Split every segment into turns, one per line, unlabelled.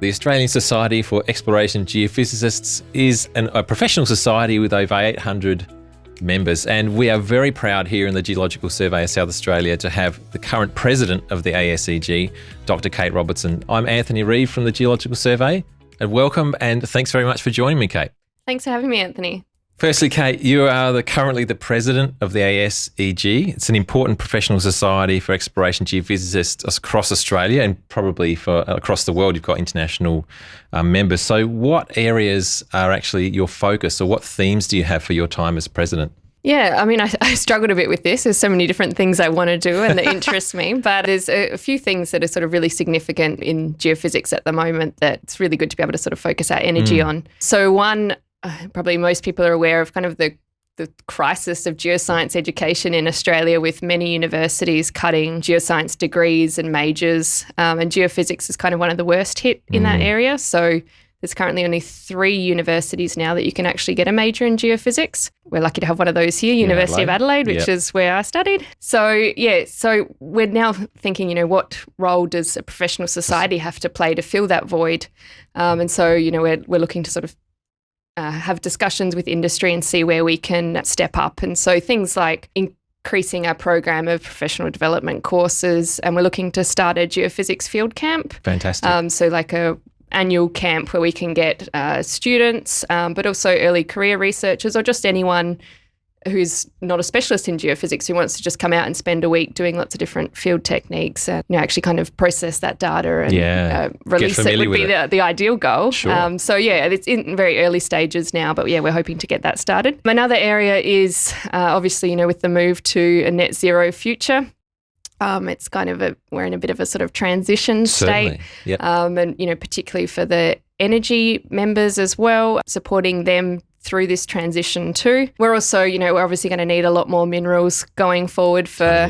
The Australian Society for Exploration Geophysicists is a professional society with over 800 members, and we are very proud here in the Geological Survey of South Australia to have the current president of the ASEG, Dr. Kate Robertson. I'm Anthony Reid from the Geological Survey, and welcome, and thanks very much for joining me, Kate.
Thanks for having me, Anthony.
Firstly, Kate, you are currently the president of the ASEG. It's an important professional society for exploration geophysicists across Australia and probably for across the world. You've got international members. So what areas are actually your focus, or what themes do you have for your time as president?
Yeah, I mean, I struggled a bit with this. There's so many different things I want to do and that interest me, but there's a few things that are sort of really significant in geophysics at the moment that it's really good to be able to sort of focus our energy on. So one, probably most people are aware of kind of the crisis of geoscience education in Australia, with many universities cutting geoscience degrees and majors, and geophysics is kind of one of the worst hit in that area. So there's currently only 3 universities now that you can actually get a major in geophysics. We're lucky to have one of those here, University of Adelaide, which is where I studied. So we're now thinking, what role does a professional society have to play to fill that void? And so, we're looking to sort of have discussions with industry and see where we can step up. And so things like increasing our program of professional development courses, and we're looking to start a geophysics field camp.
Fantastic.
So like a annual camp where we can get students, but also early career researchers or just anyone who's not a specialist in geophysics who wants to just come out and spend a week doing lots of different field techniques and actually kind of process that data and release it would be the ideal goal.
Sure.
It's in very early stages now, but we're hoping to get that started. Another area is obviously, with the move to a net zero future. It's kind of we're in a bit of a sort of transition state.
Yep.
And, particularly for the energy members as well, supporting them through this transition too. We're also, we're obviously going to need a lot more minerals going forward for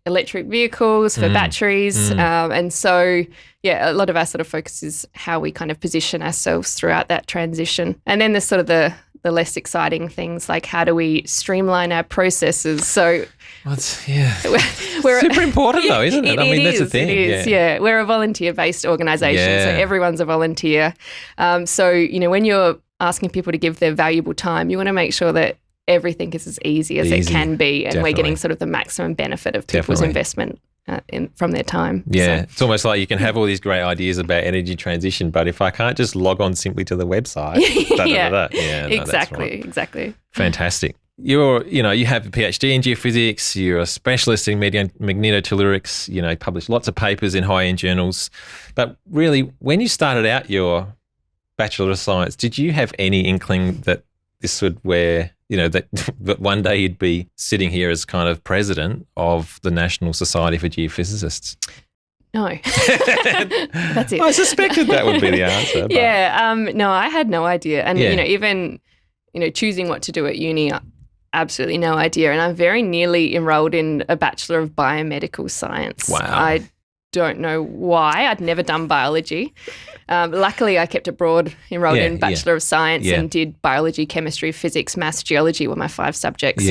electric vehicles, for batteries. And so, a lot of our sort of focus is how we kind of position ourselves throughout that transition. And then there's sort of the less exciting things, like how do we streamline our processes? So
we're super important though, isn't it? That's the thing.
It is, yeah. We're a volunteer-based organisation, so everyone's a volunteer. When you're asking people to give their valuable time, you want to make sure that everything is as easy as it can be, and we're getting sort of the maximum benefit of people's investment from their time.
Yeah, it's almost like you can have all these great ideas about energy transition, but if I can't just log on simply to the website,
exactly.
Fantastic. You have a PhD in geophysics, you're a specialist in magnetotellurics, published lots of papers in high-end journals. But really, when you started out your Bachelor of Science, did you have any inkling that this would that one day you'd be sitting here as kind of president of the National Society for Geophysicists?
No. That's it.
I suspected that would be the answer. But.
No, I had no idea. And, even, choosing what to do at uni, absolutely no idea. And I'm very nearly enrolled in a Bachelor of Biomedical Science.
Wow.
I don't know why. I'd never done biology. Luckily, I kept it broad, enrolled in Bachelor of Science and did biology, chemistry, physics, maths, geology were my 5 subjects.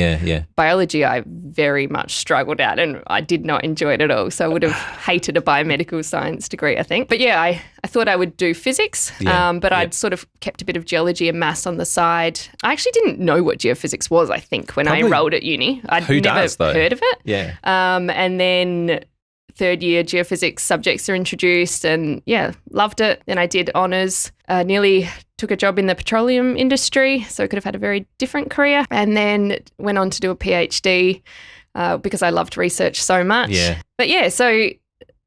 Biology I very much struggled at, and I did not enjoy it at all. So I would have hated a biomedical science degree, I think. But I thought I would do physics, but I'd sort of kept a bit of geology and maths on the side. I actually didn't know what geophysics was, I think, when I enrolled at uni. I'd never heard of it.
Yeah.
And then third year geophysics subjects are introduced, and loved it. Then I did honours, nearly took a job in the petroleum industry, so I could have had a very different career, and then went on to do a PhD because I loved research so much. So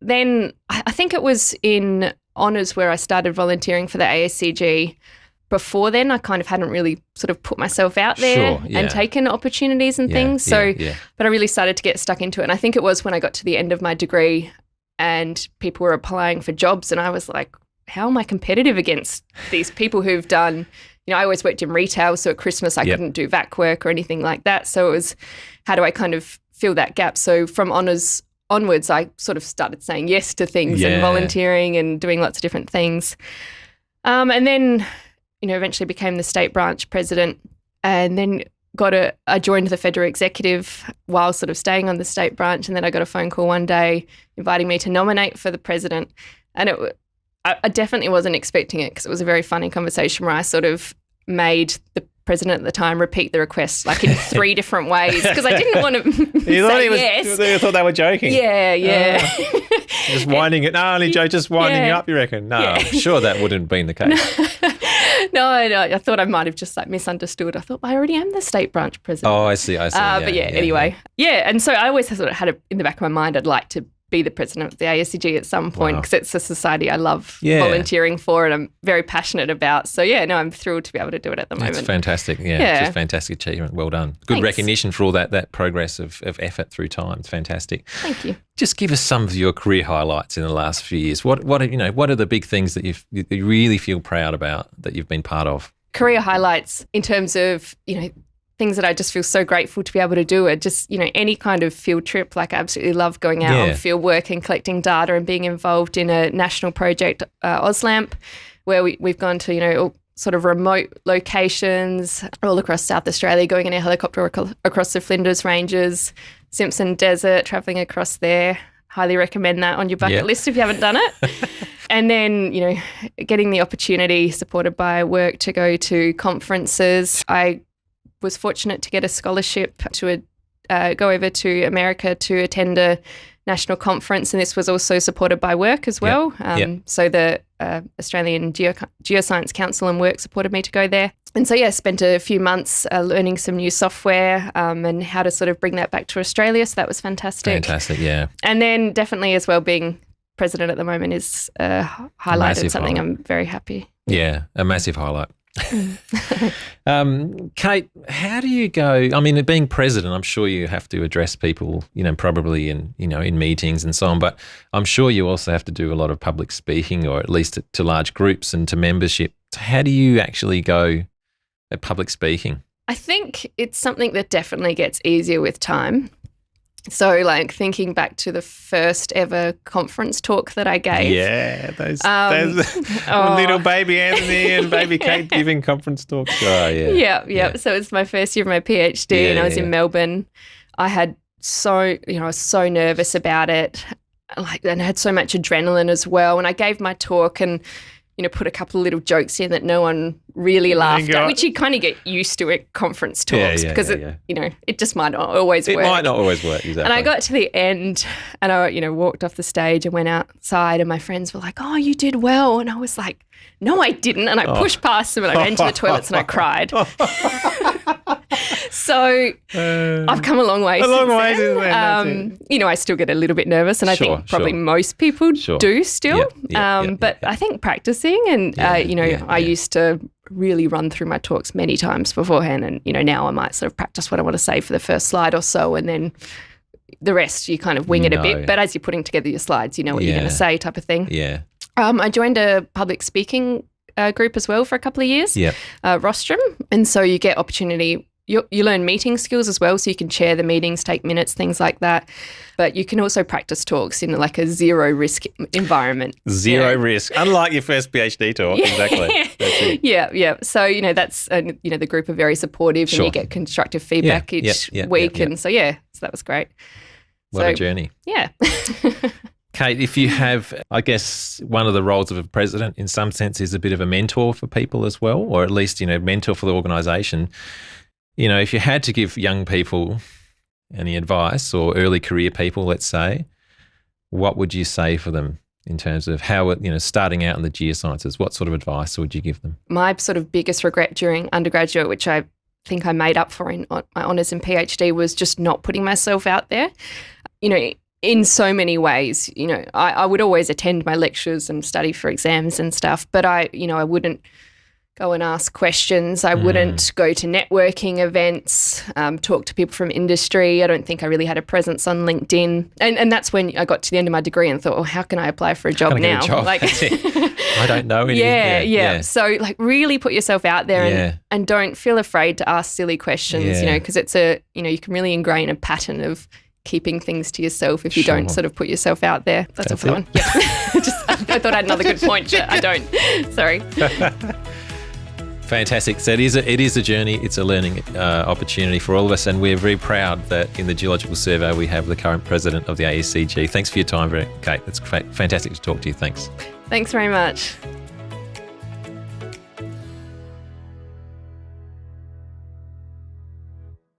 then I think it was in honours where I started volunteering for the ASEG. Before then, I kind of hadn't really sort of put myself out there and taken opportunities and things. But I really started to get stuck into it. And I think it was when I got to the end of my degree and people were applying for jobs, and I was like, how am I competitive against these people who've done, I always worked in retail, so at Christmas I couldn't do VAC work or anything like that. So it was, how do I kind of fill that gap? So from honours onwards, I sort of started saying yes to things and volunteering and doing lots of different things. And then eventually became the state branch president, and then I joined the federal executive while sort of staying on the state branch, and then I got a phone call one day inviting me to nominate for the president. And I definitely wasn't expecting it because it was a very funny conversation where I sort of made the president at the time repeat the request like in 3 different ways because I didn't want to say yes.
You thought they were joking?
Yeah.
Just winding it. No, only joke, just winding you up, you reckon? No, I'm sure that wouldn't have been the case.
No, I thought I might have just like misunderstood. I thought I already am the state branch president.
Oh, I see.
But anyway. Yeah, and so I always sort of had it in the back of my mind I'd like to be the president of the ASEG at some point because it's a society I love volunteering for and I'm very passionate about. So, I'm thrilled to be able to do it at the moment.
It's fantastic. Yeah. It's a fantastic achievement. Well done. Good recognition for all that progress of effort through time. It's fantastic.
Thank you.
Just give us some of your career highlights in the last few years. What are the big things that you really feel proud about that you've been part of?
Career highlights in terms of, things that I just feel so grateful to be able to do are just, any kind of field trip. Like I absolutely love going out on field work and collecting data and being involved in a national project, AusLAMP, where we've gone to, all sort of remote locations all across South Australia, going in a helicopter across the Flinders Ranges, Simpson Desert, travelling across there. Highly recommend that on your bucket list if you haven't done it. And then, getting the opportunity supported by work to go to conferences. I was fortunate to get a scholarship to go over to America to attend a national conference, and this was also supported by work as well. So the Australian Geoscience Council and work supported me to go there. And so, spent a few months learning some new software and how to sort of bring that back to Australia. So that was fantastic.
Fantastic, yeah.
And then definitely as well being president at the moment is a highlight and something I'm very happy.
Yeah, a massive highlight. Kate, how do you go? I mean, being president, I'm sure you have to address people, probably in meetings and so on, but I'm sure you also have to do a lot of public speaking, or at least to large groups and to membership. How do you actually go at public speaking?
I think it's something that definitely gets easier with time. So, like, thinking back to the first ever conference talk that I gave.
Yeah, those little baby Anthony and baby Kate giving conference talks. Oh, yeah.
Yeah. So it's my first year of my PhD and I was in Melbourne. I was so nervous about it, and I had so much adrenaline as well. And I gave my talk and, put a couple of little jokes in that no one really laughed at, which you kind of get used to at conference talks because it just might not always work.
It might not always work, exactly.
And I got to the end and I, walked off the stage and went outside and my friends were like, "Oh, you did well." And I was like, "No, I didn't." And I pushed past them and I ran to the toilets and I cried. So I've come a long way since then. I still get a little bit nervous and I think probably most people do still. But I think practicing and, I used to really run through my talks many times beforehand and, now I might sort of practice what I want to say for the first slide or so and then the rest you kind of wing it a bit. But as you're putting together your slides, you know what you're going to say type of thing.
Yeah.
I joined a public speaking group as well for a couple of years, Rostrum. And so you get opportunity. You learn meeting skills as well, so you can chair the meetings, take minutes, things like that. But you can also practice talks in like a zero risk environment.
Zero risk, unlike your first PhD talk. Exactly. That's it.
Yeah. So that's the group are very supportive, and you get constructive feedback each week, and so that was great.
What a journey.
Yeah.
Kate, if you have, I guess one of the roles of a president in some sense is a bit of a mentor for people as well, or at least mentor for the organisation. If you had to give young people any advice or early career people, let's say, what would you say for them in terms of how, starting out in the geosciences? What sort of advice would you give them? My
sort of biggest regret during undergraduate, which I think I made up for in my honours and PhD, was just not putting myself out there. In so many ways, I would always attend my lectures and study for exams and stuff, but I wouldn't go and ask questions. I wouldn't go to networking events, talk to people from industry. I don't think I really had a presence on LinkedIn. And that's when I got to the end of my degree and thought, well, how can I apply for a job now?
I don't know anything.
Yeah. So really put yourself out there and don't feel afraid to ask silly questions, because it's you can really ingrain a pattern of keeping things to yourself if you don't sort of put yourself out there. That's all for one. Yeah. I thought I had another good point, but I don't. Sorry.
Fantastic. So it is a journey. It's a learning opportunity for all of us, and we're very proud that in the Geological Survey we have the current president of the ASEG. Thanks for your time, Kate. It's fantastic to talk to you. Thanks.
Thanks very much.